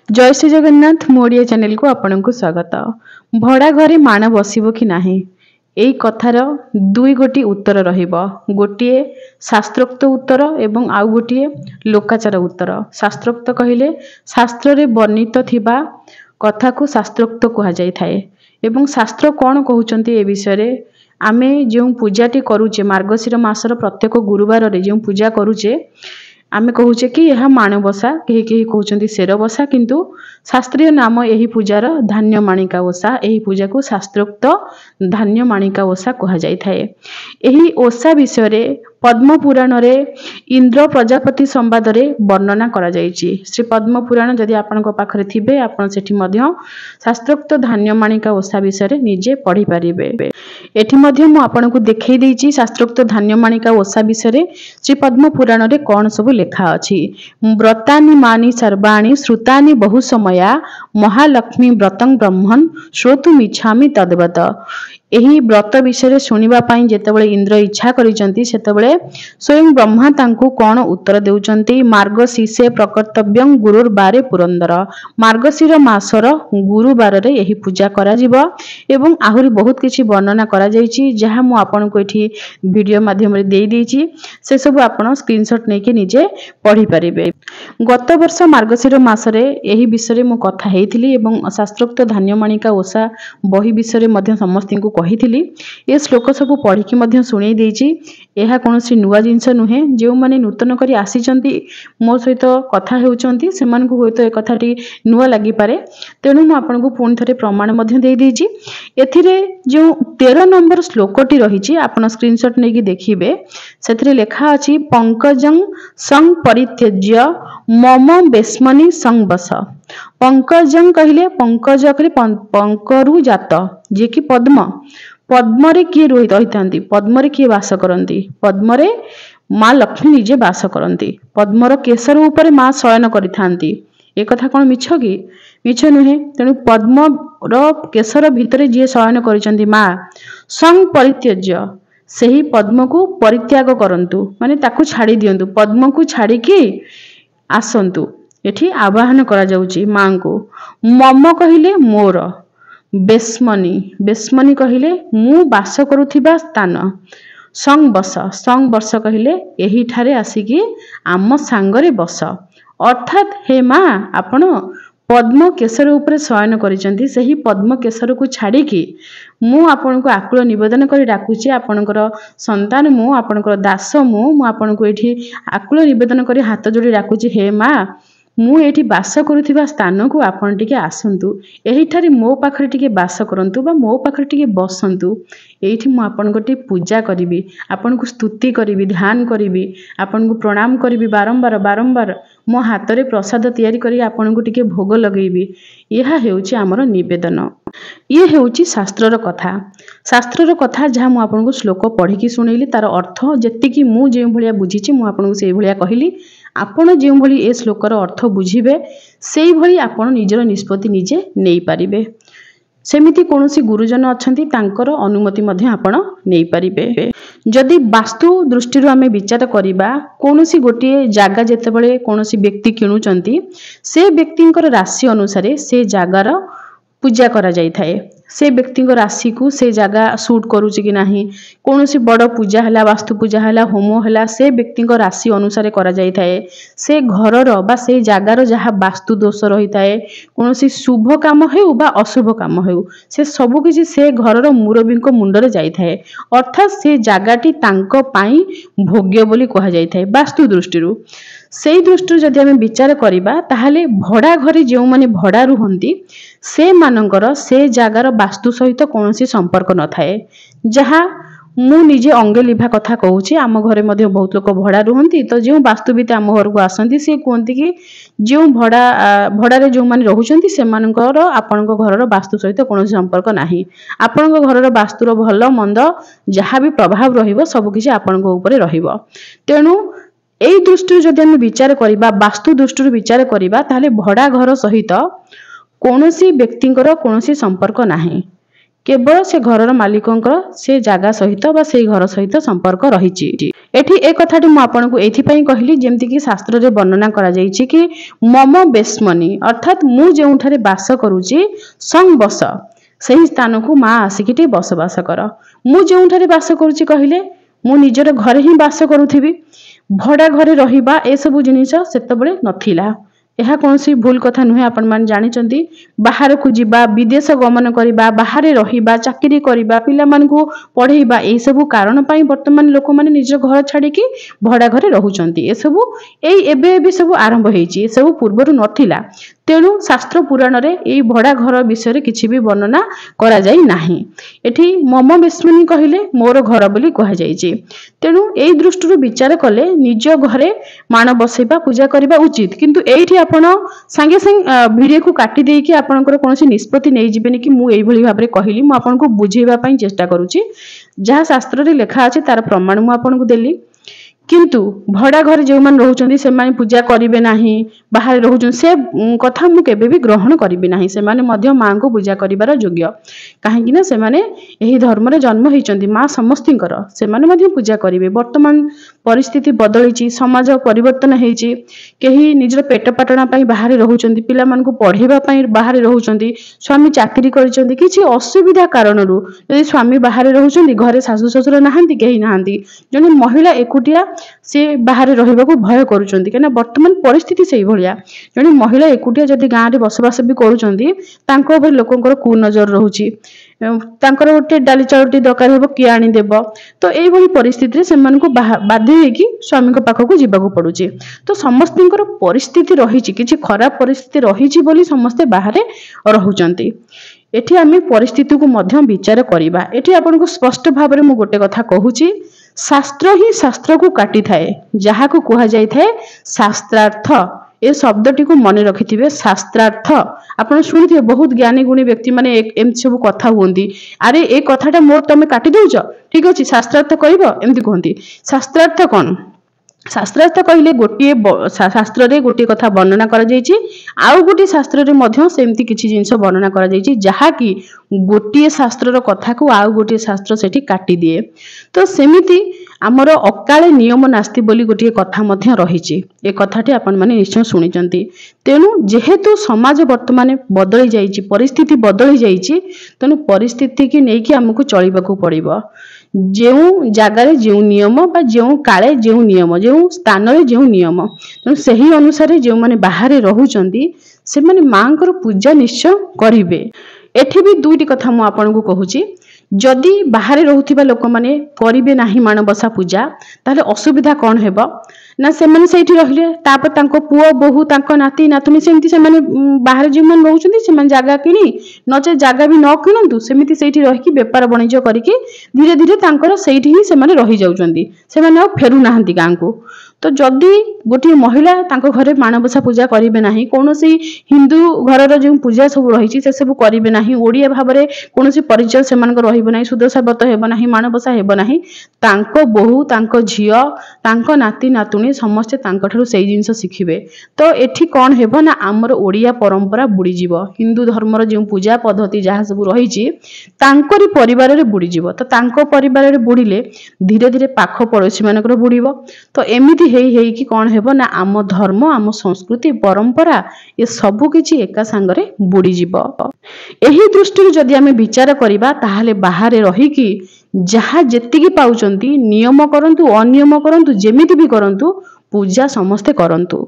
जय श्री जगन्नाथ मोड़िया चैनल को आपण को स्वागत। भड़ा घरे माण बसिबो कि नाही एई कथार दुई गोटी उत्तर रहिबो। गोटिए शास्त्रोक्त उत्तर एवं आउ गोटिए लोकाचार उत्तर। शास्त्रोक्त कहिले शास्त्र रे वर्णित थिबा कथा को शास्त्रोक्त कहा जाय थाए एवं शास्त्र कोन कहउचंती ए विषय रे आमे जो पूजाटी करूचे मार्गशीर मासर प्रत्येक गुरुवार रे जो पूजा करूचे आमे कहूचे कि यह माणबसा कही कही कहउचंती शेर बसा किंतु शास्त्रीय नाम एही पूजार धान्य माणिका ओषा। एही पूजा को शास्त्रोक्त धान्य माणिका ओषा कहा जाय थाए। एही ओषा विषय रे पद्म पुराण रे इंद्र प्रजापति संवाद रे वर्णना करा जायछि। श्री पद्म पुराण जदि आपन को पाखरे थिबे आपन सेठी मध्य शास्त्रोक्त धान्य माणिका ओषा विषय रे निजे पढ़ी परिबे। एठी मध्य मु आपन को देखै दैछि शास्त्रोक्त धान्य माणिका ओषा विषय रे श्री पद्म पुराण रे कोन सब लेखा अछि। व्रतानि मानि सर्वाणि श्रुतानि बहु समया महालक्ष्मी व्रतं ब्रह्मन् श्रोतुम् इच्छामि तद्वत। एही व्रत विषय शुणिबा पई जेतेबेले इंद्र इच्छा करिसंती सेतेबेले स्वयं ब्रह्मा तांकु कोन उत्तर देउचंती। मार्गशीर्षे प्रकर्तव्यं गुरुर्बारे पुरंदर। मार्गशीर मासर गुरुवार रे एही पूजा करा जिवो एवं आहुरी बहुत किछि वर्णना करा जायछि जहा मु आपन को एठी वीडियो माध्यम रे देई देछि। से सब आपन स्क्रीनशॉट नै के निजे पढ़ी परिबे। गत वर्ष मार्गशीर मासरे एही विषय रे मु कथा हेइथिली एवं शास्त्रोक्त धान्य माणिका ओषा बही विषय रे मध्य समस्त को कहिथिली। ए श्लोक सब पढ़ी कि मध्य सुनै देछि। एहा कोनोसी नुवा जिंस नुहे जे माने नूतन करी आसीचंती मो सहित कथा हेउचंती सेमान को होय तो ए कथाटी नुवा लागि पारे तेनु मु आपन को पुन थरे प्रमाण मध्य देई देछि। एथिरे जो 13 नंबर श्लोकटी रहिछि आपन स्क्रीनशॉट नै कि देखिबे। सेथिरे लेखा अछि पंकजं सं परित्यज्य मम बेस्मनि सं बस। पंकजं कहिले पंकज करे पंकरु जात जे कि पद्म। पद्म रे किए रहितांती पद्म रे किए वास करंती पद्म रे माँ लक्ष्मी निजे वास करंती। पद्मर केसर ऊपर माँ शयन करिथांती। ए कथा कोन मिछ कि मिछ नुहे। तेनु पद्म रो केसर भितरे जे शयन करिसंती माँ सं परित्यज्य सेही पद्म को परित्याग करंतु माने ताकू छाड़ी दियंतु पद्म को छाड़ी कि आसंतु। एठी आवाहन करा जाउची मां को। मम कहिले मोर बेस्मनि बेस्मनि कहिले मु वास करुथिबा स्थान। संग बस कहिले एही ठारे आसिकी आम सांगरे बस। अर्थात हे मां आपण पद्म केसर ऊपर शयन करिसंती सेही पद्म केसर को छाड़ी कि मु आपन को आकुल निवेदन करी डाकुची आपनकर संतान मु आपनकर दास मु आपन को एठी आकुल निवेदन करी हाथ जोड़ी डाकुची हे मां मु एठी वास करुथिबा स्थान को आपण टिके आसंतु एही ठारे मो पाखरे टिके वास करंतु बा मो पाखरे टिके बसंतु। एठी मु आपन को पूजा करिवि आपन को स्तुति करिवि ध्यान करिवि आपन को प्रणाम करिवि बारंबार बारंबार मो हाथ रे प्रसाद तयारी करी आपन को टिके भोग लगेइबि। यह हेउची हमर निवेदन। ये हेउची शास्त्रर कथा। शास्त्रर कथा जहाँ मु आपन को श्लोक पढ़ी कि सुनैली तार अर्थ जेतिकी मु जे भलिया बुझिछि मु आपन को सेई भलिया कहिली। आपण जे भली ए श्लोकर अर्थ बुझिबे सेई भली आपण निजर निष्पत्ति निजे नेई पारिबे। सेमिति कोनोसी गुरुजन अछंती तांकर अनुमति मध्य आपण नेई पारिबे। जदि वास्तु दृष्टि आमे विचार करिबा कोनोसी गोटिए जागा जेतेबेले कोनोसी व्यक्ति किणुचंती से व्यक्तिंकर राशि अनुसार से जागार पूजा करा जाय थाए। से व्यक्ति राशि को से जगह सूट करूची कि नाही कोनोसी बड़ पूजा हला वास्तु पूजा हला होम हला से व्यक्ति राशि अनुसार करा जाय थाए। से घरर बा से जगार जहाँ वास्तु दोष रही थाए कोनोसी शुभ काम हेउ बा अशुभ काम हेउ से सबु किछि से घरर मुरबी को मुंडरे जाय थाए। अर्थात से जगाटी तांको पाई भोग्य बोली कहा जाय थाए वास्तु दृष्टिरु। सेई दृष्टि जदि आमे विचार करिबा ताहाले भड़ा घरे जो माने भड़ा रुहंती से मानकर से जागार वास्तु सहित कोनोसी संपर्क न थाए। जहाँ मु निजे अंगे लिभा कथा कहूची आम घरे मध्य बहुत लोक भड़ा रुहंती तो जो वास्तुविद आम घर को आसंती से कहती कि जो भड़ारे जो माने रहुचंती सेमानकर आपनक घरर वास्तु सहित कोनोसी संपर्क नाही। आपनक घरर वास्तुर भल मंद जहाँ भी प्रभाव रहिबो सब किछि आपनक ऊपर रहिबो। तेणु एई दृष्टि जदि आमे विचार करिबा वास्तु दृष्टि विचार करिबा ताहाले भड़ा घर सहित कोनोसी व्यक्तिंकर कोनोसी संपर्क नाही। केवल से घरर मालिकंकर से जगह सहित बा से घर सहित संपर्क रही। एठी एक कथाटी मु आपनको एथिपई कहली जेमति कि शास्त्र रे वर्णना करा जायछि कि मम बेस्मनी अर्थात मु जेउठारे बास करूची संग बस सही स्थान को माँ आसिकी बसवास कर। मु जेउठारे बास करूची कहले मु निजर घरे ही बास करूथिबी। भड़ा घरे रहिबा ए सब जिनिस सेतबेले नथिला। यह कौन सी भूल कथा नुहे। आपण मान जानिचंती बाहर को जिबा विदेश गमन करिबा बाहर रहिबा चाकरी करिबा पिला मानकु पढ़ेबा ए सब कारण पई वर्तमान लोक माने निज घर छाड़ी कि भड़ा घरे रहउचंती। ए सब एबे सब आरंभ हेची। ए सब पूर्वरु नथिला। तेणु शास्त्र पुराण रे ए भड़ा घर विषय किछि भी वर्णना करा जाई नाही। एठी मम बेस्मनी कहिले मोर घर बोली कहा जायछि। तेणु एई दृष्टिरु विचार कले निज घरे माण बसैबा पूजा करबा उचित। किंतु एठी आपण संगे संगे वीडियो को काटी देई कि आपनकर कोनोसी निष्पत्ति नै जिबेनी कि मु एई भली भाबरे कहिली। मु आपनको बुझेबा पई चेष्टा करूची। जहा शास्त्र रे लेखा अछि तार प्रमाण मु आपनको देली। किंतु भड़ा घर जो मान रहउचंदी से माने पूजा करिवे नाही बाहर रहउचन से कथा मु केबे भी ग्रहण करिवे नाही। से माने मध्य मां को पूजा करिवार योग्य काहे कि ना से माने एही धर्म रे जन्म हेचंदी मां समस्तिंकर से माने मध्य पूजा करिवे। वर्तमान परिस्थिति बदलिची समाज परिवर्तन हेची। केही निजर पेट पाटना पई बाहर रहउचंदी पिला मान को पढेबा पई बाहर रहउचंदी स्वामी चाकरी करिचंदी किछि असुविधा कारणरू यदि स्वामी बाहर रहउचंदी घरे सासु ससुर नाहंती केही नाहंती जने महिला एकुटिया से बाहर रहिबाकू भय करूचंदी केना वर्तमान परिस्थिति सेही भलिया। जने महिला एकुटिया जदि गाँ रे बसवास भी करूचंदी तांको उपर लोकंकर कु नजर रहउची। तांकर गोटे डाली चाउटी दरकार हेबो कि आनी देबो। तो एई भली परिस्थिति रे सेमान को बाध्य हेकी स्वामी को पाखकू जिबाकू पडुची। तो समस्तिंकर परिस्थिति रहिची किछि खराब परिस्थिति रहिची बोली समस्ते बाहर रहउचंती। एठी आमे परिस्थिति को मध्य विचार करिबा। एठी आपनको स्पष्ट भाव रे मु गोटे कथा कहूची शास्त्र ही शास्त्र को काटी थाए जहा को कहा जाय थाए शास्त्रार्थ। ए शब्दटी को मन रखिथिबे शास्त्रार्थ। आपण सुनिथिबे बहुत ज्ञानी गुणी व्यक्ति माने एम सब कथा होंदी अरे ए कथाटा मोर तमे काटी दउछ ठीक अछि शास्त्रार्थ कहबो एमति कहंती। शास्त्रार्थ कोन शास्त्रार्थ कहले गोटे शास्त्र रे गोटे कथा वर्णना करा जायछि आउ गोटे शास्त्र रे मध्य सेमति किछि जिंस वर्णना करा जायछि जहा कि गोटे शास्त्र रो कथा को आउ गोटे शास्त्र सेठी काटी दिए। तो सेमिति आमर अकाले नियम नास्ति बोली गोटे कथा मध्य रहिछि। ए कथाटी आपण माने निश्चय सुनिचंती। तेनु जेहेतु समाज वर्तमान बदली जायछि परिस्थिति बदली जायछि तेनु परिस्थिति की नेकी हमकु चलिबाकू पड़िबो। जेउ जगार जो नियम बा जो काले जो नियम जो स्थान रे जो नियम तेणु सही अनुसार जो माने बाहर रहउचंदी से माने मांकर पूजा निश्चय करिवे। एठी भी दुईटी कथा मु आपनको कहूची जदि बाहर रहउथिबा लोक माने करिवे नाही माणबसा पूजा ताले असुविधा कोन हेबो ना से माने सेठी रहिले तापर तांको पुओ बहु तांको नाती नातुनी सेमति से माने बाहर जे मन रहउचंदी से माने जागा किनी नचे जागा भी न किनंतु सेमिति सेठी रहि कि व्यापार वाणिज्य करिकि धीरे धीरे तांकर सेठी ही से माने रहि जाउचंदी से माने फेरु नाहंती गां को। तो जदि गोटे महिला तांको घरे माणबसा पूजा करिवे नाही कोनोसी हिंदू घरर जो पूजा सब रहिछि से सब करिवे नाही ओडिया भाबरे कोनोसी परिचय से मानक रहिबो नाही सुदशा व्रत हेबो नाही माणबसा हेबो नाही तांको बहु तांको झियो तांको नाती नातुनी समस्त तांको ठारू सेही जिंस शिखिबे। तो एठी कोन हेबो ना हमर ओडिया परंपरा बुडी जीवो हिंदू धर्मर जो पूजा पद्धति जहा सब रहिछि तांकोरी परिवार रे बुडी जीवो। तो तांको परिवार रे बुडीले धीरे धीरे पाखो पड़ोसी मानकर बुडीबो। तो एमिति हेई हेई कि कोन हेबो ना आम धर्म आम संस्कृति परंपरा ये सब किछि एका संगरे बुडी जीवो। एही दृष्टि जदि आमे विचार करिबा ताहाले बाहर रही कि जहा जेतिकी पाउचंती नियम करंतु अनियम करंतु जेमिति भी करंतु पूजा समस्ते करंतु।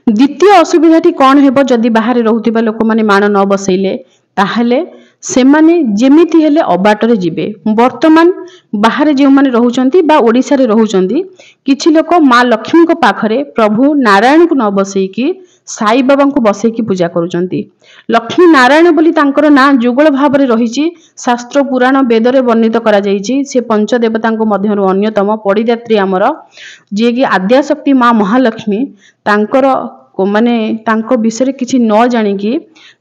द्वितीय असुविधाटी कोन हेबो जदि बाहर रहउतिबा लोक माने मान न बसैले ताहाले सेमाने जेमिति हेले अबाटरे जिबे। वर्तमान बाहर जे माने रहउचंती बा ओडिसा रे रहउचंती किछि लोक मां लक्ष्मी को पाखरे प्रभु नारायण को न बसैकी साई बाबा को बसैकी पूजा करूचंती। लक्ष्मी नारायण बोली तांकर ना जुगल भाव रे रहिछि शास्त्र पुराण वेद रे वर्णित करा जायछि। से पंच देवतांको मध्यरु अन्यतम पडिदात्री हमर जे कि आद्या शक्ति मां महालक्ष्मी तांकर माने तांको विषय किछि न जानि कि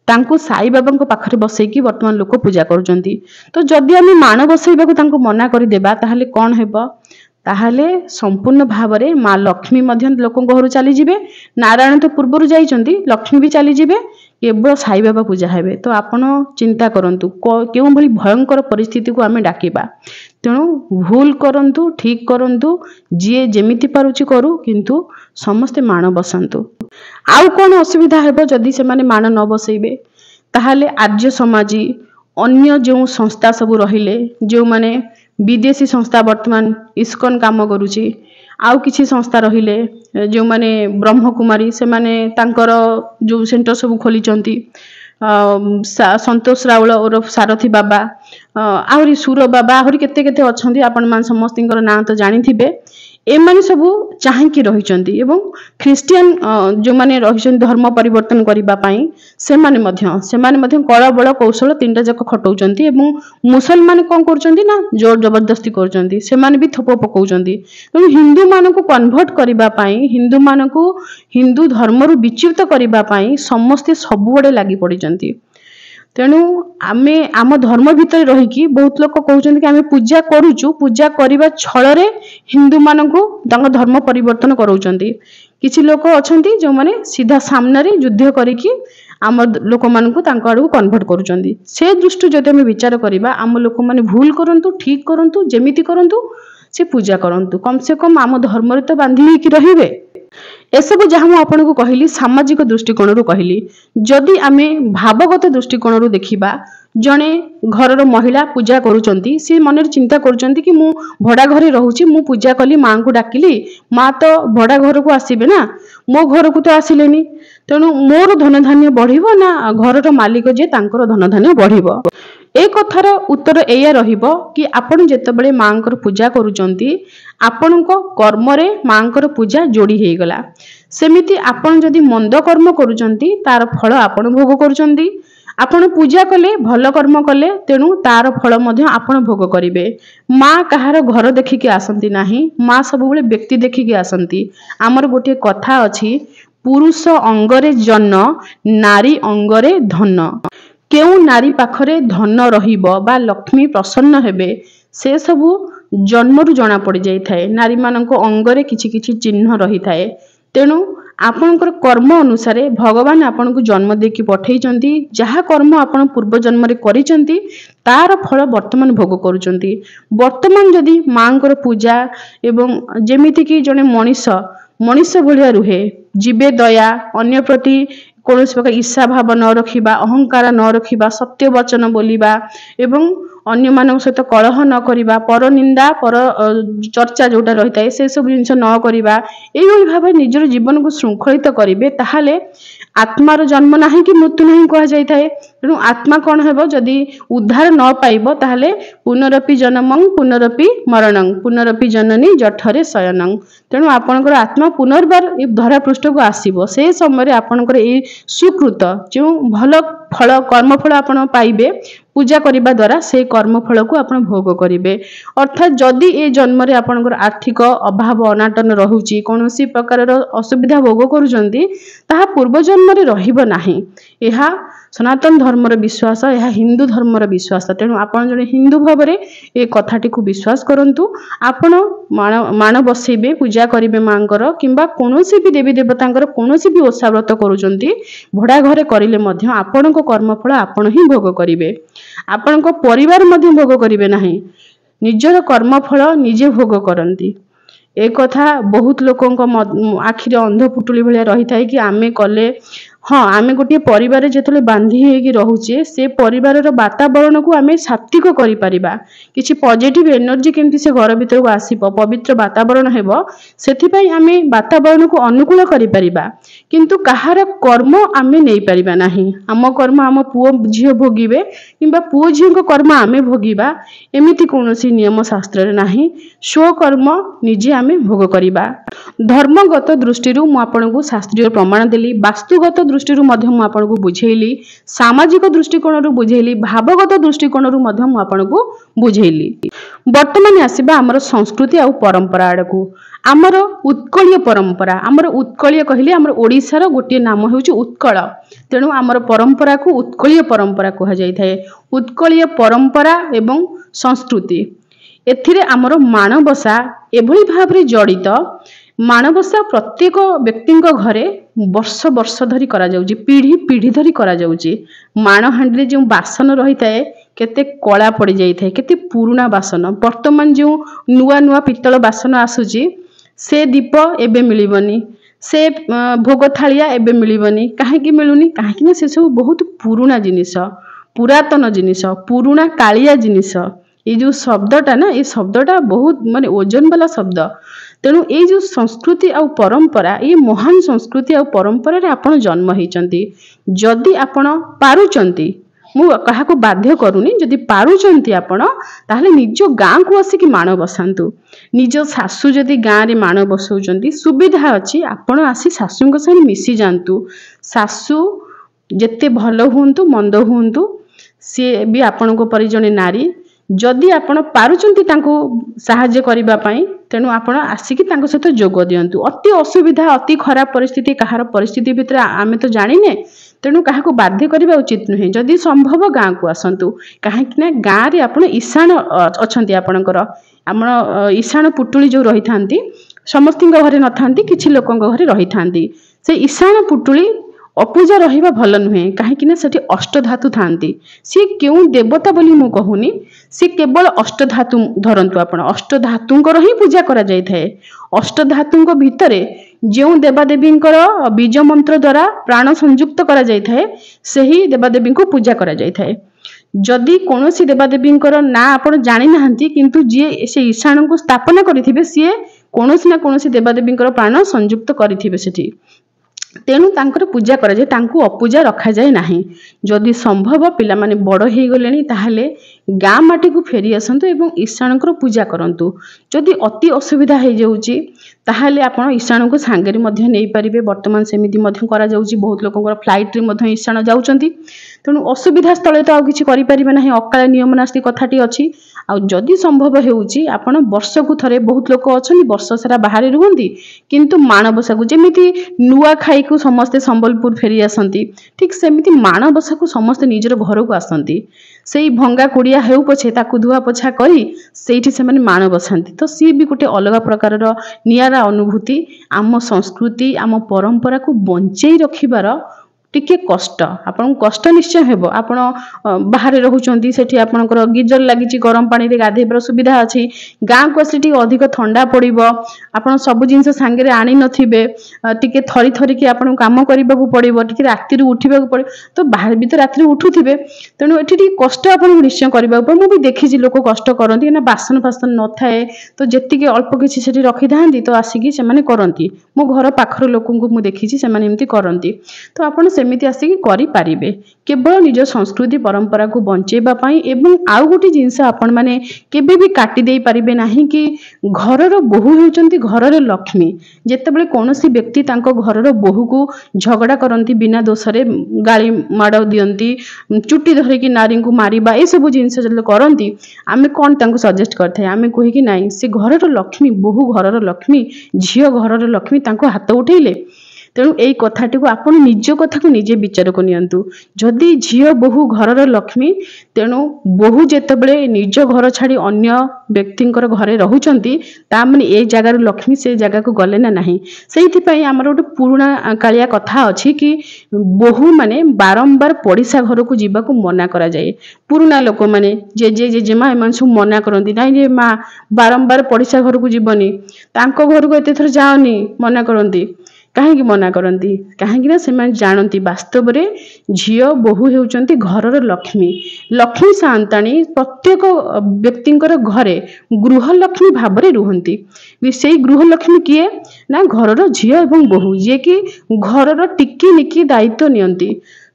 तांको साई बाबा को पाखरे बसैकी वर्तमान लोक पूजा करूचंती। तो जदि आमे मान बसैबाकू तांको मना करि देबा ताहाले कोन हेबो ताहाले संपूर्ण भाव रे मां लक्ष्मी मध्य लोक घर चली जिबे। नारायण तो पूर्वरु जाइचंती लक्ष्मी भी चली जिबे केवल साई बाबा पूजा हेबे। तो आपण चिंता करंतु केउं भली भयंकर परिस्थिति को आमे डाकिबा। तेणु भूल करंतु ठीक करंतु जी जेमिति पारुची करू किंतु समस्ते मान बसंतु। आउ कौन असुविधा हेबो जदि से माने मान न बसैबे ताहाले आर्य समाजी अन्य जो संस्था सब रहिले जो माने विदेशी संस्था वर्तमान इस्कन काम करुची आउ किछि संस्था रहिले जो माने ब्रह्म कुमारी से माने तांकर जो सेंटर सब खोली चंती संतोष राउल और सारथी बाबा आहरी सुर बाबा आहरी केते केते अछंती आपण मान समस्तिंकर नाम तो जानि थिबे। एमाने सबू चाहेकी रहिचंती एवं ख्रिस्टियन जो माने रहिचंती धर्म परिवर्तन करिबा पई सेमाने मध्य कला बल कौशल तीनटा जक खटौचंती एवं मुसलमान कोन करचंती ना जोर जबरदस्ती करचंती सेमाने भी थोप पकौचंती। तेणु हिंदू मानकु कन्वर्ट करिबा पई हिंदू मानकु हिंदू धर्म रु विच्युत करिबा पई समस्ते सबुबडे लागि पडिचंती। तेणु आमे आम धर्म भितर रहीकि बहुत लोक कहउचंती कि आमे पूजा करूचु पूजा करिबा छळरे हिंदू मानकु तांग धर्म परिवर्तन करउचंती। किछि लोक अछंती जो माने सीधा सामने रे युद्ध करिकि आम लोक मानकु तांक आडू कन्वर्ट करूचंती। से दृष्टि जदि आमे विचार करिबा आम लोक माने भूल करंतु ठीक करंतु जेमिति करंतु से पूजा करंतु कम से कम आम धर्म रे तो बांधी कि रहिबे। एसबू जहाँ मुझे आपको कहली सामाजिक दृष्टिकोण रू कहली जदि आमे भावगत दृष्टिकोण रू देखिबा जणे घरर महिला पूजा करूचंती सी मन चिंता करूचंती कि मु भड़ा घरे रहूची मु पूजा कली मां को डाकिली मां तो भड़ा घर को आसीबे ना मो घर को तो आसिलेनी तेणु मोर धन धान्य बढ़िबो ना घरर मालिक जे तांकर धन धान्य बढ़िबो। ए कथार उत्तर एया रहिबो कि आपण जेतेबेले मांकर पूजा करूचंती आपणको कर्म रे मांकर पूजा जोड़ी हेई गला। सेमिति आपण जदि मंद कर्म करूचंती तार फल आपण भोग करूचंती। आपण पूजा कले भल कर्म कले तेणु तार फल मध्य आपण भोग करिवे। माँ कहार घर देखिके आसंती नाही माँ सबुबले व्यक्ति देखिके आसंती। आमर गोटे कथा अछि पुरुष अंगरे जन्न नारी अंगरे धन। केउ नारी पाखरे धन रहिबो बा लक्ष्मी प्रसन्न हेबे से सबु जन्मरु जना पड़ जाई थाए। नारी मानक अंगरे किछि किछि चिन्ह रही थाए। तेणु आपणकर कर्म अनुसार भगवान आपन को जन्म देकी पठेइचंती जहा कर्म आपन पूर्व जन्म रे करिचंती तार फल वर्तमान भोग करूचंती। वर्तमान जदि मांकर पूजा एवं जेमिति कि जने मनीष भलिया रुहे जीवे दया अन्य प्रति कौन प्रकार ईर्षा भाव न रखिबा अहंकार न रखिबा सत्य वचन बोलिबा एवं अन्य मानक सहित कलह न करिबा पर निंदा पर चर्चा जोटा रही थाए से सब जिनिस न करिबा एई भाव निजर जीवन को श्रृंखलित करिवे ताहाले आत्मार जन्म नाही कि मृत्यु नाही कहा जाय थाए। तेणु आत्मा कौन हेबो जदि उद्धार न पाइबो ताहाले पुनरपि जन्मं पुनरपि मरणं पुनरपि जननी जठरे शयनं। तेणु आपणकर आत्मा पुनर्बार ए धरा पृष्ठ को आसीबो से समय आपणकर ए सुकृत जो भल फल कर्मफल आपण पाइबे पूजा करने द्वारा से कर्मफल को आपण भोग करेंगे। अर्थात जदि ए जन्म रे आपणकर आर्थिक अभाव अनाटन रहुची कौनसी प्रकार असुविधा भोग करूचंती ताहा पूर्व जन्म रे रहिबो नाही। एहा सनातन धर्मर विश्वास यह हिंदू धर्मर विश्वास। तेणु आपण जने हिंदू भाव में ए कथाटी को विश्वास करंतु आपण मान बसैबे पूजा करिवे मांकर किंबा कोनोसी भी देवी देवतांकर कोनोसी भी ओषा व्रत करूचंती भड़ा घरे करिले मध्य आपणको कर्मफल आपण ही भोग करिवे। आपणको परिवार मध्य भोग करिवे नाही निजर कर्मफल निजे भोग करंती। ए कथा बहुत लोकंक आखिरे अंध पुटुली भलिया रही थाए कि आमे कले हाँ आमे गोटे परिवार जेतले बांधी हेगी रहुचे से परिवार वातावरण को आमे सात्विक करि परिबा किछि पॉजिटिव एनर्जी केमति से घर भीतर को आसीबो पवित्र वातावरण हेबो सेथि पई आमे वातावरण को अनुकूल करि परिबा किंतु कहार कर्म आमे नै परिबा नाही। आम कर्म आम पुओ झियो भोगिबे किंबा पुओ झियो को कर्म आमे भोगिबा एमिति कोनोसी नियम शास्त्र रे नाही। स्व कर्म निजे आमे भोग करिबा। धर्मगत दृष्टि मु आपनको शास्त्रीय प्रमाण देली वास्तुगत दृष्टि मु आपनको बुझेली सामाजिक दृष्टिकोण बुझेली भावगत दृष्टिकोण मु आपनको बुझेली। वर्तमान आसीबा हमर संस्कृति आ परंपरा आडकू आमर उत्कलीय परंपरा आमर उत्कलीय कहले आमर ओडिशार गोटे नाम हेउची उत्कल। तेणु आमर परंपरा को उत्कलीय परंपरा कहा जाय थाए। उत्कलीय परंपरा एवं संस्कृति एथिरे आमर मानबसा एभली भाबरे जड़ित ମାଣବସା ପ୍ରତ୍ୟେକ ବ୍ୟକ୍ତିଙ୍କ ଘରେ ବର୍ଷ ବର୍ଷ ଧରି କରାଯାଉଛି, ପିଢ଼ି ପିଢ଼ି ଧରି କରାଯାଉଛି। ମାଣହାଣ୍ଡିରେ ଯେଉଁ ବାସନ ରହିଥାଏ କେତେ କଳା ପଡ଼ିଯାଇଥାଏ, କେତେ ପୁରୁଣା ବାସନ। ବର୍ତ୍ତମାନ ଯେଉଁ ନୂଆ ନୂଆ ପିତ୍ତଳ ବାସନ ଆସୁଛି ସେ ଦୀପ ଏବେ ମିଳିବନି, ସେ ଭୋଗ ଥାଳିଆ ଏବେ ମିଳିବନି। କାହିଁକି ମିଳୁନି? କାହିଁକି ନା ସେସବୁ ବହୁତ ପୁରୁଣା ଜିନିଷ, ପୁରାତନ ଜିନିଷ, ପୁରୁଣା କାଳିଆ ଜିନିଷ। ଏଇ ଯେଉଁ ଶବ୍ଦଟା ନା, ଏଇ ଶବ୍ଦଟା ବହୁତ ମାନେ ଓଜନ ବାଲା ଶବ୍ଦ। ତେଣୁ ଏଇ ଯେଉଁ ସଂସ୍କୃତି ଆଉ ପରମ୍ପରା, ଏଇ ମହାନ ସଂସ୍କୃତି ଆଉ ପରମ୍ପରାରେ ଆପଣ ଜନ୍ମ ହେଇଛନ୍ତି। ଯଦି ଆପଣ ପାରୁଛନ୍ତି, ମୁଁ କାହାକୁ ବାଧ୍ୟ କରୁନି, ଯଦି ପାରୁଛନ୍ତି ଆପଣ ତାହେଲେ ନିଜ ଗାଁକୁ ଆସିକି ମାଣ ବସାନ୍ତୁ। ନିଜ ଶାଶୁ ଯଦି ଗାଁରେ ମାଣ ବସାଉଛନ୍ତି, ସୁବିଧା ଅଛି, ଆପଣ ଆସି ଶାଶୁଙ୍କ ସାଙ୍ଗେ ମିଶି ଯାଆନ୍ତୁ। ଶାଶୁ ଯେତେ ଭଲ ହୁଅନ୍ତୁ ମନ୍ଦ ହୁଅନ୍ତୁ, ସିଏ ବି ଆପଣଙ୍କ ପରି ଜଣେ ନାରୀ। ଯଦି ଆପଣ ପାରୁଛନ୍ତି ତାଙ୍କୁ ସାହାଯ୍ୟ କରିବା ପାଇଁ, ତେଣୁ ଆପଣ ଆସିକି ତାଙ୍କ ସହିତ ଯୋଗ ଦିଅନ୍ତୁ। ଅତି ଅସୁବିଧା, ଅତି ଖରାପ ପରିସ୍ଥିତି, କାହାର ପରିସ୍ଥିତି ଭିତରେ ଆମେ ତ ଜାଣିନେ, ତେଣୁ କାହାକୁ ବାଧ୍ୟ କରିବା ଉଚିତ ନୁହେଁ। ଯଦି ସମ୍ଭବ ଗାଁକୁ ଆସନ୍ତୁ। କାହିଁକି ନା ଗାଁରେ ଆପଣ ଇଶାଣ ଅଛନ୍ତି ଆପଣଙ୍କର, ଆମର ଇଶାଣ ପୁଟୁଳି ଯେଉଁ ରହିଥାନ୍ତି, ସମସ୍ତଙ୍କ ଘରେ ନଥାନ୍ତି, କିଛି ଲୋକଙ୍କ ଘରେ ରହିଥାନ୍ତି। ସେ ଇଶାଣ ପୁଟୁଳି ଅପୂଜା ରହିବା ଭଲ ନୁହେଁ। କାହିଁକି ନା ସେଠି ଅଷ୍ଟଧାତୁ ଥାନ୍ତି। ସିଏ କେଉଁ ଦେବତା ବୋଲି ମୁଁ କହୁନି, ସିଏ କେବଳ ଅଷ୍ଟଧାତୁ ଧରନ୍ତୁ ଆପଣ, ଅଷ୍ଟଧାତୁଙ୍କର ହିଁ ପୂଜା କରାଯାଇଥାଏ। ଅଷ୍ଟଧାତୁଙ୍କ ଭିତରେ ଯେଉଁ ଦେବାଦେବୀଙ୍କର ବୀଜ ମନ୍ତ୍ର ଦ୍ୱାରା ପ୍ରାଣ ସଂଯୁକ୍ତ କରାଯାଇଥାଏ, ସେହି ଦେବାଦେବୀଙ୍କୁ ପୂଜା କରାଯାଇଥାଏ। ଯଦି କୌଣସି ଦେବାଦେବୀଙ୍କର ନାଁ ଆପଣ ଜାଣିନାହାନ୍ତି, କିନ୍ତୁ ଯିଏ ସେ ଇଶାଣକୁ ସ୍ଥାପନା କରିଥିବେ, ସିଏ କୌଣସି ନା କୌଣସି ଦେବାଦେବୀଙ୍କର ପ୍ରାଣ ସଂଯୁକ୍ତ କରିଥିବେ ସେଠି। ତେଣୁ ତାଙ୍କର ପୂଜା କରାଯାଏ, ତାଙ୍କୁ ଅପୂଜା ରଖାଯାଏ ନାହିଁ। ଯଦି ସମ୍ଭବ ପିଲାମାନେ ବଡ଼ ହେଇଗଲେଣି ତାହେଲେ ଗାଁ ମାଟିକୁ ଫେରି ଆସନ୍ତୁ ଏବଂ ଇଶାଣଙ୍କର ପୂଜା କରନ୍ତୁ। ଯଦି ଅତି ଅସୁବିଧା ହେଇଯାଉଛି ତାହେଲେ ଆପଣ ଇଶାଣକୁ ସାଙ୍ଗରେ ମଧ୍ୟ ନେଇପାରିବେ। ବର୍ତ୍ତମାନ ସେମିତି ମଧ୍ୟ କରାଯାଉଛି, ବହୁତ ଲୋକଙ୍କର ଫ୍ଲାଇଟ୍ରେ ମଧ୍ୟ ଇଶାଣ ଯାଉଛନ୍ତି। ତେଣୁ ଅସୁବିଧା ସ୍ଥଳେ ତ ଆଉ କିଛି କରିପାରିବେ ନାହିଁ, ଅକାଳ ନିୟମ ନାସ୍ତି କଥାଟି ଅଛି। ଆଉ ଯଦି ସମ୍ଭବ ହେଉଛି ଆପଣ ବର୍ଷକୁ ଥରେ, ବହୁତ ଲୋକ ଅଛନ୍ତି ବର୍ଷ ସାରା ବାହାରେ ରୁହନ୍ତି, କିନ୍ତୁ ମାଣବସାକୁ, ଯେମିତି ନୂଆଖାଇକୁ ସମସ୍ତେ ସମ୍ବଲପୁର ଫେରି ଆସନ୍ତି, ଠିକ୍ ସେମିତି ମାଣବସାକୁ ସମସ୍ତେ ନିଜର ଘରକୁ ଆସନ୍ତି। ସେଇ ଭଙ୍ଗା କୁଡ଼ିଆ ହେଉ ପଛେ ତାକୁ ଧୁଆ ପୋଛା କରି ସେଇଠି ସେମାନେ ମାଣ ବସାନ୍ତି। ତ ସିଏ ବି ଗୋଟେ ଅଲଗା ପ୍ରକାରର ନିଆରା ଅନୁଭୂତି। ଆମ ସଂସ୍କୃତି, ଆମ ପରମ୍ପରାକୁ ବଞ୍ଚେଇ ରଖିବାର ଟିକେ କଷ୍ଟ, ଆପଣଙ୍କୁ କଷ୍ଟ ନିଶ୍ଚୟ ହେବ। ଆପଣ ବାହାରେ ରହୁଛନ୍ତି, ସେଠି ଆପଣଙ୍କର ଗିଜର ଲାଗିଛି, ଗରମ ପାଣିରେ ଗାଧେଇବାର ସୁବିଧା ଅଛି। ଗାଁକୁ ଆସିଲେ ଟିକେ ଅଧିକ ଥଣ୍ଡା ପଡ଼ିବ, ଆପଣ ସବୁ ଜିନିଷ ସାଙ୍ଗରେ ଆଣି ନଥିବେ, ଟିକେ ଥରି ଥରିକି ଆପଣଙ୍କୁ କାମ କରିବାକୁ ପଡ଼ିବ, ଟିକେ ରାତିରୁ ଉଠିବାକୁ ପଡ଼ିବ। ତ ବାହାରେ ବି ତ ରାତିରେ ଉଠୁଥିବେ, ତେଣୁ ଏଠି ଟିକେ କଷ୍ଟ ଆପଣଙ୍କୁ ନିଶ୍ଚୟ କରିବାକୁ ପଡ଼ିବ। ମୁଁ ବି ଦେଖିଛି ଲୋକ କଷ୍ଟ କରନ୍ତି, କାହିଁକିନା ବାସନ ଫାସନ ନଥାଏ, ତ ଯେତିକି ଅଳ୍ପ କିଛି ସେଠି ରଖିଥାନ୍ତି, ତ ଆସିକି ସେମାନେ କରନ୍ତି। ମୋ ଘର ପାଖର ଲୋକଙ୍କୁ ମୁଁ ଦେଖିଛି ସେମାନେ ଏମିତି କରନ୍ତି। ତ ଆପଣ ସେମିତି ଆସିକି କରିପାରିବେ, କେବଳ ନିଜ ସଂସ୍କୃତି ପରମ୍ପରାକୁ ବଞ୍ଚେଇବା ପାଇଁ। ଏବଂ ଆଉ ଗୋଟେ ଜିନିଷ ଆପଣମାନେ କେବେ ବି କାଟି ଦେଇ ପାରିବେ ନାହିଁ କି ଘରର ବୋହୂ ହେଉଛନ୍ତି ଘରର ଲକ୍ଷ୍ମୀ। ଯେତେବେଳେ କୌଣସି ବ୍ୟକ୍ତି ତାଙ୍କ ଘରର ବୋହୂକୁ ଝଗଡ଼ା କରନ୍ତି, ବିନା ଦୋଷରେ ଗାଳି ମାଡ଼ ଦିଅନ୍ତି, ଚୁଟି ଧରିକି ନାରୀଙ୍କୁ ମାରିବା, ଏସବୁ ଜିନିଷ ଯେତେବେଳେ କରନ୍ତି, ଆମେ କ'ଣ ତାଙ୍କୁ ସଜେଷ୍ଟ କରିଥାଏ? ଆମେ କୁହେକି ନାଇଁ, ସେ ଘରର ଲକ୍ଷ୍ମୀ, ବୋହୂ ଘରର ଲକ୍ଷ୍ମୀ, ଝିଅ ଘରର ଲକ୍ଷ୍ମୀ, ତାଙ୍କୁ ହାତ ଉଠେଇଲେ। ତେଣୁ ଏଇ କଥାଟିକୁ ଆପଣ ନିଜ କଥାକୁ ନିଜେ ବିଚାରକୁ ନିଅନ୍ତୁ। ଯଦି ଝିଅ ବୋହୂ ଘରର ଲକ୍ଷ୍ମୀ, ତେଣୁ ବୋହୂ ଯେତେବେଳେ ନିଜ ଘର ଛାଡ଼ି ଅନ୍ୟ ବ୍ୟକ୍ତିଙ୍କର ଘରେ ରହୁଛନ୍ତି, ତା ମାନେ ଏ ଜାଗାରୁ ଲକ୍ଷ୍ମୀ ସେ ଜାଗାକୁ ଗଲେ ନା ନାହିଁ। ସେଇଥିପାଇଁ ଆମର ଗୋଟେ ପୁରୁଣା କାଳିଆ କଥା ଅଛି କି ବୋହୂମାନେ ବାରମ୍ବାର ପଡ଼ିଶା ଘରକୁ ଯିବାକୁ ମନା କରାଯାଏ। ପୁରୁଣା ଲୋକମାନେ, ଜେଜେ ଜେଜେମା, ଏମାନେ ସବୁ ମନା କରନ୍ତି, ନାଇଁ ଯେ ମା ବାରମ୍ବାର ପଡ଼ିଶା ଘରକୁ ଯିବନି, ତାଙ୍କ ଘରକୁ ଏତେଥର ଯାଅନି, ମନା କରନ୍ତି। କାହିଁକି ମନା କରନ୍ତି? କାହିଁକି ନା ସେମାନେ ଜାଣନ୍ତି ବାସ୍ତବରେ ଝିଅ ବୋହୂ ହେଉଛନ୍ତି ଘରର ଲକ୍ଷ୍ମୀ। ଲକ୍ଷ୍ମୀ ସାଆନ୍ତାଣୀ ପ୍ରତ୍ୟେକ ବ୍ୟକ୍ତିଙ୍କର ଘରେ ଗୃହଲକ୍ଷ୍ମୀ ଭାବରେ ରୁହନ୍ତି। ସେଇ ଗୃହଲକ୍ଷ୍ମୀ କିଏ? ନା ଘରର ଝିଅ ଏବଂ ବୋହୂ, ଯିଏକି ଘରର ଟିକି ନିକି ଦାୟିତ୍ୱ ନିଅନ୍ତି,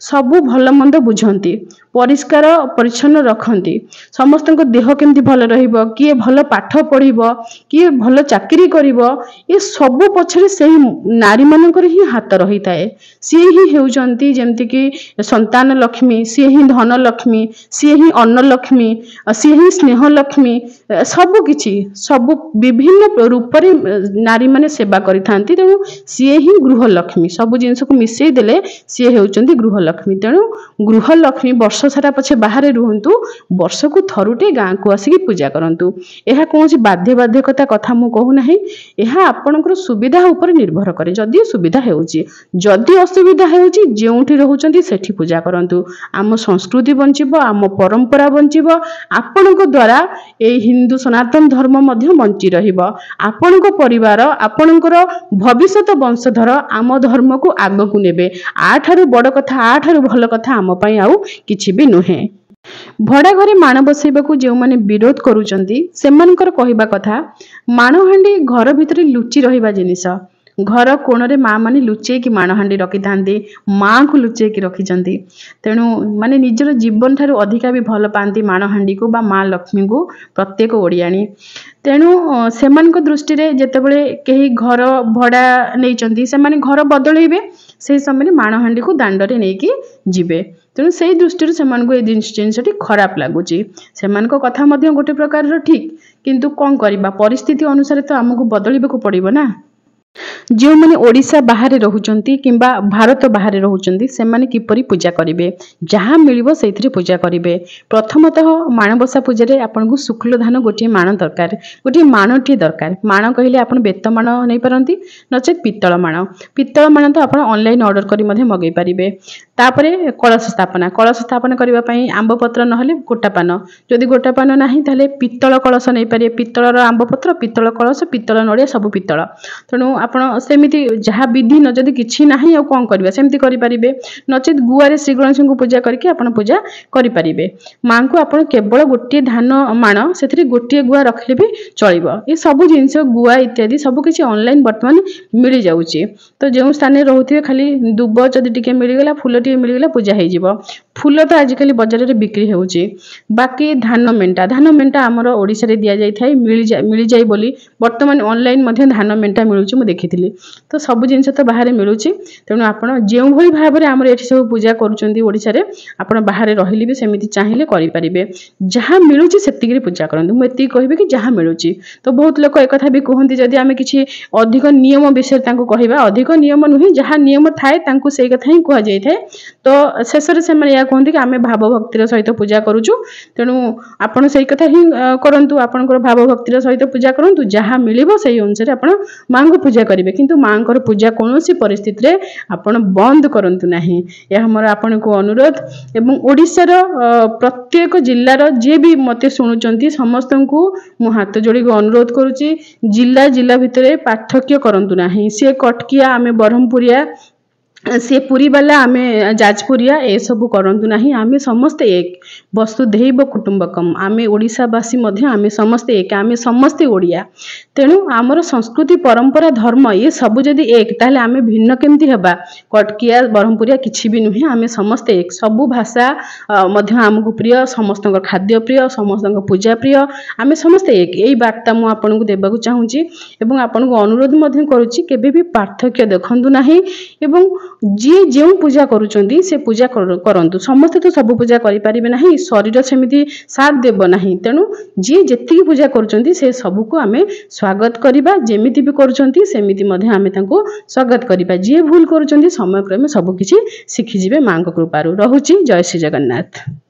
ସବୁ ଭଲ ମନ୍ଦ ବୁଝନ୍ତି, ପରିଷ୍କାର ପରିଚ୍ଛନ୍ନ ରଖନ୍ତି, ସମସ୍ତଙ୍କ ଦେହ କେମିତି ଭଲ ରହିବ, କିଏ ଭଲ ପାଠ ପଢ଼ିବ, କିଏ ଭଲ ଚାକିରି କରିବ, ଏ ସବୁ ପଛରେ ସେଇ ନାରୀମାନଙ୍କର ହିଁ ହାତ ରହିଥାଏ। ସିଏ ହିଁ ହେଉଛନ୍ତି ଯେମିତିକି ସନ୍ତାନ ଲକ୍ଷ୍ମୀ, ସିଏ ହିଁ ଧନ ଲକ୍ଷ୍ମୀ, ସିଏ ହିଁ ଅନ୍ନ ଲକ୍ଷ୍ମୀ, ସିଏ ହିଁ ସ୍ନେହ ଲକ୍ଷ୍ମୀ। ସବୁ କିଛି, ସବୁ ବିଭିନ୍ନ ରୂପରେ ନାରୀମାନେ ସେବା କରିଥାନ୍ତି। ତେଣୁ ସିଏ ହିଁ ଗୃହଲକ୍ଷ୍ମୀ। ସବୁ ଜିନିଷକୁ ମିଶେଇ ଦେଲେ ସିଏ ହେଉଛନ୍ତି ଗୃହଲକ୍ଷ୍ମୀ। ଗୃହଲକ୍ଷ୍ମୀ। ତେଣୁ ଗୃହଲକ୍ଷ୍ମୀ ବର୍ଷ ସାରା ପଛେ ବାହାରେ ରୁହନ୍ତୁ, ବର୍ଷକୁ ଥରୁଟେ ଗାଁକୁ ଆସିକି ପୂଜା କରନ୍ତୁ। ଏହା କୌଣସି ବାଧ୍ୟବାଧକତା କଥା ମୁଁ କହୁନାହିଁ, ଏହା ଆପଣଙ୍କର ସୁବିଧା ଉପରେ ନିର୍ଭର କରେ। ଯଦି ସୁବିଧା ହେଉଛି, ଯଦି ଅସୁବିଧା ହେଉଛି, ଯେଉଁଠି ରହୁଛନ୍ତି ସେଠି ପୂଜା କରନ୍ତୁ। ଆମ ସଂସ୍କୃତି ବଞ୍ଚିବ, ଆମ ପରମ୍ପରା ବଞ୍ଚିବ, ଆପଣଙ୍କ ଦ୍ୱାରା ଏଇ ହିନ୍ଦୁ ସନାତନ ଧର୍ମ ମଧ୍ୟ ବଞ୍ଚି ରହିବ। ଆପଣଙ୍କ ପରିବାର, ଆପଣଙ୍କର ଭବିଷ୍ୟତ ବଂଶଧର ଆମ ଧର୍ମକୁ ଆଗକୁ ନେବେ। ଆଠାରୁ ବଡ଼ କଥା, ଆଠାରୁ ଭଲ କଥା ଆମ ପାଇଁ ଆଉ କିଛି ବି ନୁହେଁ। ଭଡ଼ା ଘରେ ମାଣ ବସାଇବାକୁ ଯେଉଁମାନେ ବିରୋଧ କରୁଛନ୍ତି, ସେମାନଙ୍କର କହିବା କଥା, ମାଣହାଣ୍ଡି ଘର ଭିତରେ ଲୁଚି ରହିବା ଜିନିଷ। ଘର କୋଣରେ ମା ମାନେ ଲୁଚେଇକି ମାଣହାଣ୍ଡି ରଖିଥାନ୍ତି, ମାଙ୍କୁ ଲୁଚେଇକି ରଖିଛନ୍ତି। ତେଣୁ ମାନେ ନିଜର ଜୀବନ ଠାରୁ ଅଧିକା ବି ଭଲ ପାଆନ୍ତି ମାଣହାଣ୍ଡିକୁ ବା ମା ଲକ୍ଷ୍ମୀଙ୍କୁ, ପ୍ରତ୍ୟେକ ଓଡ଼ିଆଣୀ। ତେଣୁ ସେମାନଙ୍କ ଦୃଷ୍ଟିରେ ଯେତେବେଳେ କେହି ଘର ଭଡ଼ା ନେଇଛନ୍ତି, ସେମାନେ ଘର ବଦଳେଇବେ, ସେହି ସମୟରେ ମାଣହାଣ୍ଡିକୁ ଦାଣ୍ଡରେ ନେଇକି ଯିବେ। ତେଣୁ ସେଇ ଦୃଷ୍ଟିରୁ ସେମାନଙ୍କୁ ଏଇ ଜିନିଷଟି ଖରାପ ଲାଗୁଛି। ସେମାନଙ୍କ କଥା ମଧ୍ୟ ଗୋଟେ ପ୍ରକାରର ଠିକ୍, କିନ୍ତୁ କ'ଣ କରିବା, ପରିସ୍ଥିତି ଅନୁସାରେ ତ ଆମକୁ ବଦଳିବାକୁ ପଡ଼ିବ ନା। ଯେଉଁମାନେ ଓଡ଼ିଶା ବାହାରେ ରହୁଛନ୍ତି କିମ୍ବା ଭାରତ ବାହାରେ ରହୁଛନ୍ତି, ସେମାନେ କିପରି ପୂଜା କରିବେ? ଯାହା ମିଳିବ ସେଇଥିରେ ପୂଜା କରିବେ। ପ୍ରଥମତଃ ମାଣବସା ପୂଜାରେ ଆପଣଙ୍କୁ ଶୁକ୍ଳ ଧାନ ଗୋଟିଏ ମାଣ ଦରକାର, ଗୋଟିଏ ମାଣଟିଏ ଦରକାର। ମାଣ କହିଲେ ଆପଣ ବେତ ମାଣ ନେଇପାରନ୍ତି, ନଚେତ୍ ପିତ୍ତଳ ମାଣ। ପିତ୍ତଳ ମାଣ ତ ଆପଣ ଅନଲାଇନ୍ ଅର୍ଡ଼ର କରି ମଧ୍ୟ ମଗାଇ ପାରିବେ। ତାପରେ କଳସ ସ୍ଥାପନା। କଳସ ସ୍ଥାପନା କରିବା ପାଇଁ ଆମ୍ବପତ୍ର ନହେଲେ ଗୋଟାପାନ। ଯଦି ଗୋଟାପାନ ନାହିଁ, ତାହେଲେ ପିତ୍ତଳ କଳସ ନେଇପାରିବେ। ପିତ୍ତଳର ଆମ୍ବପତ୍ର, ପିତ୍ତଳ କଳସ, ପିତ୍ତଳ ନଡ଼ିଆ, ସବୁ ପିତ୍ତଳ। ତେଣୁ ଆପଣ ସେମିତି ଯାହା ବିଧି ଯଦି କିଛି ନାହିଁ ଆଉ କ'ଣ କରିବା, ସେମିତି କରିପାରିବେ। ନଚେତ୍ ଗୁଆରେ ଶ୍ରୀ ଗଣେଶଙ୍କୁ ପୂଜା କରିକି ଆପଣ ପୂଜା କରିପାରିବେ। ମାଙ୍କୁ ଆପଣ କେବଳ ଗୋଟିଏ ଧାନ ମାଣ, ସେଥିରେ ଗୋଟିଏ ଗୁଆ ରଖିଲେ ବି ଚଳିବ। ଏ ସବୁ ଜିନିଷ ଗୁଆ ଇତ୍ୟାଦି ସବୁ କିଛି ଅନଲାଇନ୍ ବର୍ତ୍ତମାନ ମିଳିଯାଉଛି। ତ ଯେଉଁ ସ୍ଥାନରେ ରହୁଥିବେ, ଖାଲି ଦୁବ ଯଦି ଟିକେ ମିଳିଗଲା, ଫୁଲ ଟିକେ ମିଳିଗଲା, ପୂଜା ହେଇଯିବ। ଫୁଲ ତ ଆଜିକାଲି ବଜାରରେ ବିକ୍ରି ହେଉଛି। ବାକି ଧାନ ମେଣ୍ଟା, ଧାନ ମେଣ୍ଟା ଆମର ଓଡ଼ିଶାରେ ଦିଆଯାଇଥାଏ, ମିଳିଯାଏ ବୋଲି ବର୍ତ୍ତମାନ ଅନଲାଇନ୍ ମଧ୍ୟ ଧାନ ମେଣ୍ଟା ମିଳୁଛି, ମୁଁ ଦେଖିଥିଲି। ତ ସବୁ ଜିନିଷ ତ ବାହାରେ ମିଳୁଛି। ତେଣୁ ଆପଣ ଯେଉଁଭଳି ଭାବରେ ଆମର ଏଠି ସବୁ ପୂଜା କରୁଛନ୍ତି ଓଡ଼ିଶାରେ, ଆପଣ ବାହାରେ ରହିଲେ ବି ସେମିତି ଚାହିଁଲେ କରିପାରିବେ। ଯାହା ମିଳୁଛି ସେତିକିରେ ପୂଜା କରନ୍ତୁ। ମୁଁ ଏତିକି କହିବି କି ଯାହା ମିଳୁଛି। ତ ବହୁତ ଲୋକ ଏକଥା ବି କୁହନ୍ତି, ଯଦି ଆମେ କିଛି ଅଧିକ ନିୟମ ବିଷୟରେ ତାଙ୍କୁ କହିବା, ଅଧିକ ନିୟମ ନୁହେଁ, ଯାହା ନିୟମ ଥାଏ ତାଙ୍କୁ ସେଇ କଥା ହିଁ କୁହାଯାଇଥାଏ। ତ ଶେଷରେ ସେମାନେ ଏହା କୁହନ୍ତି କି ଆମେ ଭାବ ଭକ୍ତିର ସହିତ ପୂଜା କରୁଛୁ। ତେଣୁ ଆପଣ ସେଇ କଥା ହିଁ କରନ୍ତୁ, ଆପଣଙ୍କର ଭାବ ଭକ୍ତିର ସହିତ ପୂଜା କରନ୍ତୁ। ଯାହା ମିଳିବ ସେଇ ଅନୁସାରେ ଆପଣ ମାଙ୍କୁ ପୂଜା କରିବେ, କିନ୍ତୁ ମାଙ୍କର ପୂଜା କୌଣସି ପରିସ୍ଥିତିରେ ଆପଣ ବନ୍ଦ କରନ୍ତୁ ନାହିଁ। ଏହା ମୋର ଆପଣଙ୍କୁ ଅନୁରୋଧ। ଏବଂ ଓଡ଼ିଶାର ପ୍ରତ୍ୟେକ ଜିଲ୍ଲାର ଯିଏ ବି ମୋତେ ଶୁଣୁଛନ୍ତି, ସମସ୍ତଙ୍କୁ ମୁଁ ହାତ ଯୋଡ଼ିକି ଅନୁରୋଧ କରୁଛି, ଜିଲ୍ଲା ଭିତରେ ପାର୍ଥକ୍ୟ କରନ୍ତୁ ନାହିଁ। ସିଏ କଟକିଆ, ଆମେ ବ୍ରହ୍ମପୁରିଆ, ସେ ପୁରୀବାଲା, ଆମେ ଯାଜପୁରିଆ, ଏସବୁ କରନ୍ତୁ ନାହିଁ। ଆମେ ସମସ୍ତେ ଏକ, ବସୁଧୈବ କୁଟୁମ୍ବକମ୍। ଆମେ ଓଡ଼ିଶାବାସୀ ମଧ୍ୟ ଆମେ ସମସ୍ତେ ଏକ, ଆମେ ସମସ୍ତେ ଓଡ଼ିଆ। ତେଣୁ ଆମର ସଂସ୍କୃତି, ପରମ୍ପରା, ଧର୍ମ ଏ ସବୁ ଯଦି ଏକ, ତାହେଲେ ଆମେ ଭିନ୍ନ କେମିତି ହେବା? କଟକିଆ, ବ୍ରହ୍ମପୁରିଆ କିଛି ବି ନୁହେଁ, ଆମେ ସମସ୍ତେ ଏକ। ସବୁ ଭାଷା ମଧ୍ୟ ଆମକୁ ପ୍ରିୟ, ସମସ୍ତଙ୍କ ଖାଦ୍ୟ ପ୍ରିୟ, ସମସ୍ତଙ୍କ ପୂଜା ପ୍ରିୟ, ଆମେ ସମସ୍ତେ ଏକ। ଏଇ ବାର୍ତ୍ତା ମୁଁ ଆପଣଙ୍କୁ ଦେବାକୁ ଚାହୁଁଛି ଏବଂ ଆପଣଙ୍କୁ ଅନୁରୋଧ ମଧ୍ୟ କରୁଛି, କେବେ ବି ପାର୍ଥକ୍ୟ ଦେଖନ୍ତୁ ନାହିଁ। ଏବଂ ଯିଏ ଯେଉଁ ପୂଜା କରୁଛନ୍ତି ସେ ପୂଜା କରନ୍ତୁ। ସମସ୍ତେ ତ ସବୁ ପୂଜା କରିପାରିବେ ନାହିଁ, ଶରୀର ସେମିତି ସାଥ ଦେବ ନାହିଁ। ତେଣୁ ଯିଏ ଯେତିକି ପୂଜା କରୁଛନ୍ତି ସେ ସବୁକୁ ଆମେ ସ୍ୱାଗତ କରିବା। ଯେମିତି ବି କରୁଛନ୍ତି ସେମିତି ମଧ୍ୟ ଆମେ ତାଙ୍କୁ ସ୍ୱାଗତ କରିବା। ଯିଏ ଭୁଲ କରୁଛନ୍ତି, ସମୟକ୍ରମେ ସବୁ କିଛି ଶିଖିଯିବେ ମାଙ୍କ କୃପାରୁ। ରହୁଛି। ଜୟ ଶ୍ରୀ ଜଗନ୍ନାଥ।